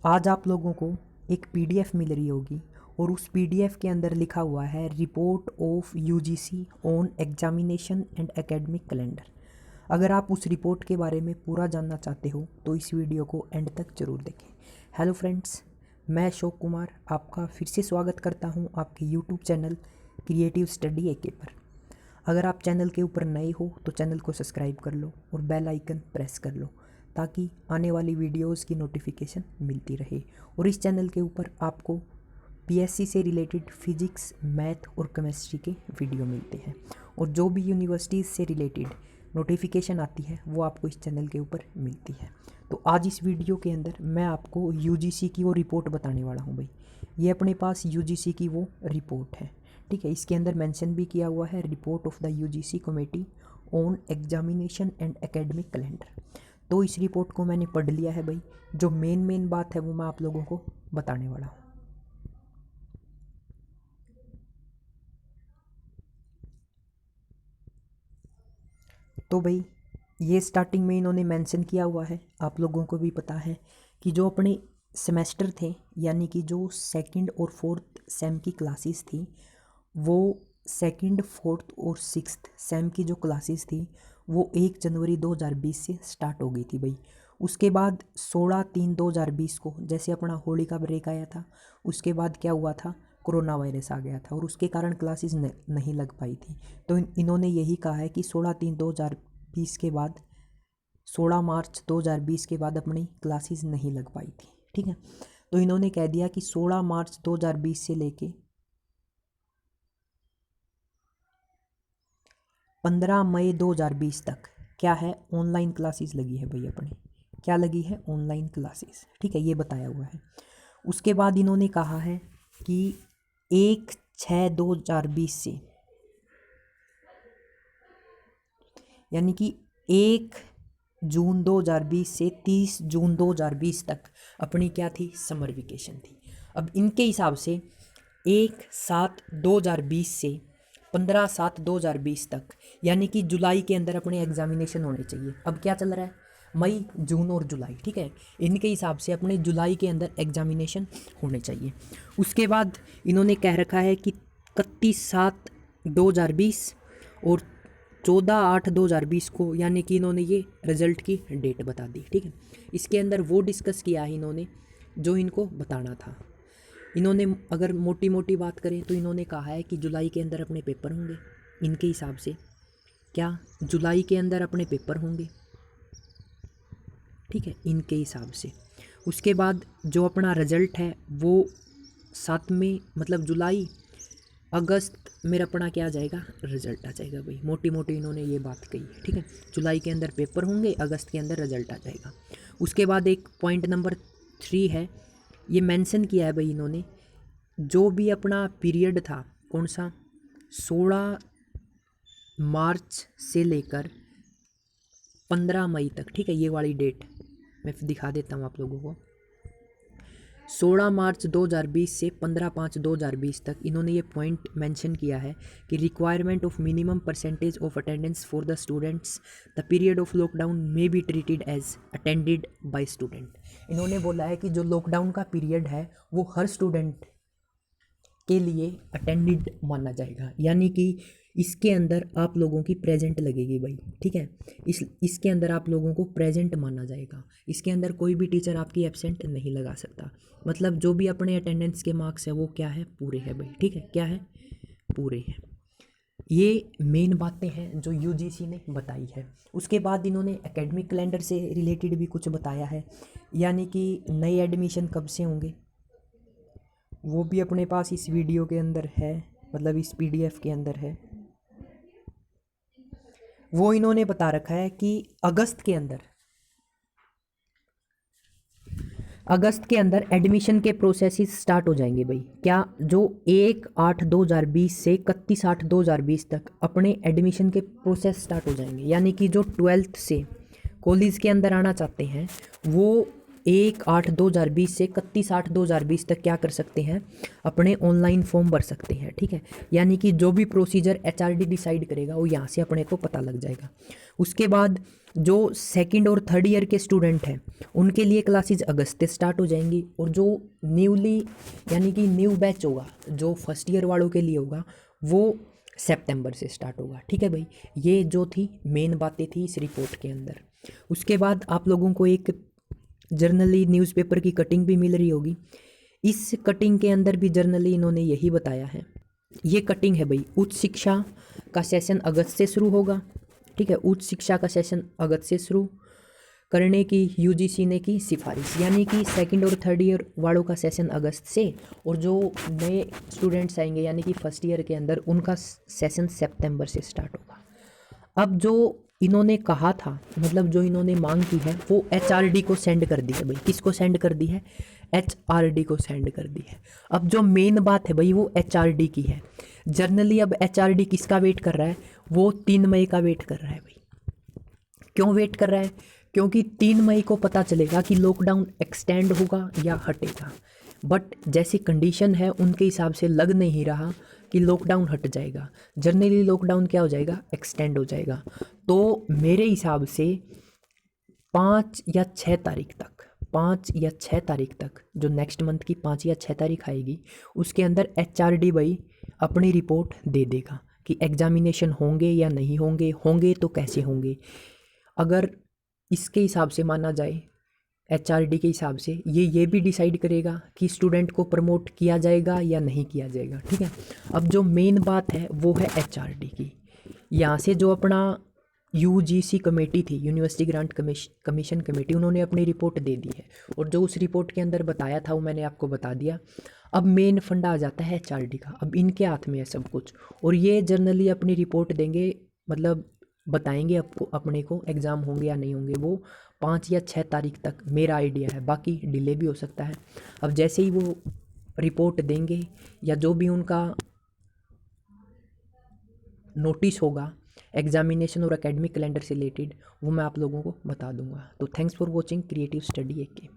आज आप लोगों को एक पीडीएफ मिल रही होगी और उस पीडीएफ के अंदर लिखा हुआ है report of UGC on examination and academic calendar. अगर आप उस रिपोर्ट के बारे में पूरा जानना चाहते हो तो इस वीडियो को एंड तक जरूर देखें। हेलो फ्रेंड्स, मैं अशोक कुमार आपका फिर से स्वागत करता हूं आपके यूट्यूब चैनल क्रिएटिव स्टडी एके पर। अगर आप चैनल के ऊपर नए हो तो चैनल को सब्सक्राइब कर लो और बेल आइकन प्रेस कर लो ताकि आने वाली वीडियोस की नोटिफिकेशन मिलती रहे। और इस चैनल के ऊपर आपको पीएससी से रिलेटेड फिजिक्स, मैथ और केमिस्ट्री के वीडियो मिलते हैं और जो भी यूनिवर्सिटीज़ से रिलेटेड नोटिफिकेशन आती है वो आपको इस चैनल के ऊपर मिलती है। तो आज इस वीडियो के अंदर मैं आपको यूजीसी की वो रिपोर्ट बताने वाला हूँ भाई। ये अपने पास यूजीसी की वो रिपोर्ट है, ठीक है। इसके अंदर मेंशन भी किया हुआ है report of the UGC committee on examination and academic calendar. तो इस रिपोर्ट को मैंने पढ़ लिया है भाई। जो मेन बात है वो मैं आप लोगों को बताने वाला हूँ। तो भाई ये स्टार्टिंग में इन्होंने मेंशन किया हुआ है, आप लोगों को भी पता है कि जो अपने सेमेस्टर थे यानी कि जो सेकंड और फोर्थ सेम की क्लासेस थी वो सेकंड, फोर्थ और सिक्स्थ सेम की जो क्लासेस थी वो 1 जनवरी 2020 से स्टार्ट हो गई थी भाई। उसके बाद 16/3/2020 को जैसे अपना होली का ब्रेक आया था, उसके बाद क्या हुआ था, कोरोना वायरस आ गया था और उसके कारण क्लासेस नहीं लग पाई थी। तो इन्होंने यही कहा है कि 16/3/2020 के बाद 16 मार्च 2020 के बाद अपनी क्लासेस नहीं लग पाई थी, ठीक है। तो इन्होंने कह दिया कि 16 मार्च 2020 से लेके 15 मई 2020 तक क्या है, ऑनलाइन क्लासेस लगी है भाई अपनी। क्या लगी है? ऑनलाइन क्लासेस, ठीक है, ये बताया हुआ है। उसके बाद इन्होंने कहा है कि 1/6/2020 से यानी कि 1 जून 2020 से 30 जून 2020 तक अपनी क्या थी, समर वेकेशन थी। अब इनके हिसाब से 1/7/2020 से 15/7/2020 तक यानी कि जुलाई के अंदर अपने एग्जामिनेशन होने चाहिए। अब क्या चल रहा है, मई, जून और जुलाई, ठीक है। इनके हिसाब से अपने जुलाई के अंदर एग्जामिनेशन होने चाहिए। उसके बाद इन्होंने कह रखा है कि 31/7/2020 और 14/8/2020 को यानी कि इन्होंने ये रिज़ल्ट की डेट बता दी, ठीक है। इसके अंदर वो डिस्कस किया है इन्होंने जो इनको बताना था। इन्होंने अगर मोटी मोटी बात करें तो इन्होंने कहा है कि जुलाई के अंदर अपने पेपर होंगे। इनके हिसाब से क्या जुलाई के अंदर अपने पेपर होंगे, ठीक है, इनके हिसाब से। उसके बाद जो अपना रिज़ल्ट है वो 7 में मतलब जुलाई अगस्त में अपना क्या आ जाएगा, रिजल्ट आ जाएगा भाई। मोटी मोटी इन्होंने ये बात कही है, ठीक है। जुलाई के अंदर पेपर होंगे, अगस्त के अंदर रिजल्ट आ जाएगा। उसके बाद एक पॉइंट नंबर 3 है, ये मेंशन किया है भाई इन्होंने, जो भी अपना पीरियड था कौन सा, 16 मार्च से लेकर 15 मई तक, ठीक है, ये वाली डेट मैं दिखा देता हूँ आप लोगों को। 16 मार्च 2020 से 15/5/2020 तक इन्होंने ये पॉइंट मेंशन किया है कि requirement of minimum percentage of attendance for the students the period of lockdown may be treated as attended by student. इन्होंने बोला है कि जो लॉकडाउन का पीरियड है वो हर स्टूडेंट के लिए अटेंडेड माना जाएगा, यानी कि इसके अंदर आप लोगों की प्रेजेंट लगेगी भाई, ठीक है। इसके अंदर आप लोगों को प्रेजेंट माना जाएगा। इसके अंदर कोई भी टीचर आपकी एब्सेंट नहीं लगा सकता। मतलब जो भी अपने अटेंडेंस के मार्क्स है वो क्या है, पूरे हैं भाई, ठीक है। क्या है, पूरे हैं। ये मेन बातें हैं जो यूजीसी ने बताई है। उसके बाद इन्होंने एकेडमिक कैलेंडर से रिलेटेड भी कुछ बताया है, यानी कि नए एडमिशन कब से होंगे वो भी अपने पास इस वीडियो के अंदर है, मतलब इस पीडीएफ के अंदर है। वो इन्होंने बता रखा है कि अगस्त के अंदर एडमिशन के प्रोसेसेस स्टार्ट हो जाएंगे भाई। क्या, जो 1/8/2020 से 31/8/2020 तक अपने एडमिशन के प्रोसेस स्टार्ट हो जाएंगे, यानी कि जो 12th से कॉलेज के अंदर आना चाहते हैं वो 1/8/2020 से 31/8/2020 तक क्या कर सकते हैं, अपने ऑनलाइन फॉर्म भर सकते हैं। ठीक है, यानी कि जो भी प्रोसीजर HRD डिसाइड करेगा वो यहाँ से अपने को पता लग जाएगा। उसके बाद जो सेकंड और थर्ड ईयर के स्टूडेंट हैं उनके लिए क्लासेज अगस्त से स्टार्ट हो जाएंगी, और जो न्यूली यानी कि न्यू बैच होगा जो फर्स्ट ईयर वालों के लिए होगा वो सितंबर से स्टार्ट होगा। ठीक है भाई, ये जो थी मेन बातें थी इस रिपोर्ट के अंदर। उसके बाद आप लोगों को एक जर्नली न्यूज़पेपर की कटिंग भी मिल रही होगी। इस कटिंग के अंदर भी जर्नली इन्होंने यही बताया है। ये कटिंग है भाई, उच्च शिक्षा का सेशन अगस्त से शुरू होगा। ठीक है, उच्च शिक्षा का सेशन अगस्त से शुरू करने की UGC ने की सिफारिश, यानी कि सेकंड और थर्ड ईयर वालों का सेशन अगस्त से, और जो नए स्टूडेंट्स आएंगे यानी कि फर्स्ट ईयर के अंदर उनका सेशन सितंबर से स्टार्ट होगा। अब जो इन्होंने कहा था, मतलब जो इन्होंने मांग की है वो HRD को सेंड कर दी है भाई। किसको सेंड कर दी है? HRD को सेंड कर दी है। अब जो मेन बात है भाई वो HRD की है। जर्नली अब HRD किसका वेट कर रहा है? वो 3 मई का वेट कर रहा है भाई। क्यों वेट कर रहा है? क्योंकि 3 मई को पता चलेगा कि लॉकडाउन एक्सटेंड होगा या हटेगा। बट जैसी कंडीशन है उनके हिसाब से लग नहीं रहा कि लॉकडाउन हट जाएगा। जनरली लॉकडाउन क्या हो जाएगा? एक्सटेंड हो जाएगा। तो मेरे हिसाब से 5 या 6 तारीख तक, 5 या 6 तारीख तक, जो नेक्स्ट मंथ की 5 या 6 तारीख आएगी उसके अंदर HRD भाई अपनी रिपोर्ट दे देगा कि एग्जामिनेशन होंगे या नहीं होंगे, होंगे तो कैसे होंगे। अगर इसके हिसाब से माना जाए, HRD के हिसाब से ये भी डिसाइड करेगा कि स्टूडेंट को प्रमोट किया जाएगा या नहीं किया जाएगा। ठीक है, अब जो मेन बात है वो है HRD की। यहाँ से जो अपना UGC कमेटी थी, यूनिवर्सिटी ग्रांट कमीशन कमेटी, उन्होंने अपनी रिपोर्ट दे दी है, और जो उस रिपोर्ट के अंदर बताया था वो मैंने आपको बता दिया। अब मेन फंडा आ जाता है HRD का। अब इनके हाथ में है सब कुछ, और ये जर्नली अपनी रिपोर्ट देंगे, मतलब बताएंगे आपको अपने को एग्ज़ाम होंगे या नहीं होंगे। वो 5 या 6 तारीख तक मेरा आइडिया है, बाकी डिले भी हो सकता है। अब जैसे ही वो रिपोर्ट देंगे या जो भी उनका नोटिस होगा एग्जामिनेशन और एकेडमिक कैलेंडर से रिलेटेड, वो मैं आप लोगों को बता दूंगा। तो thanks for watching creative study AK।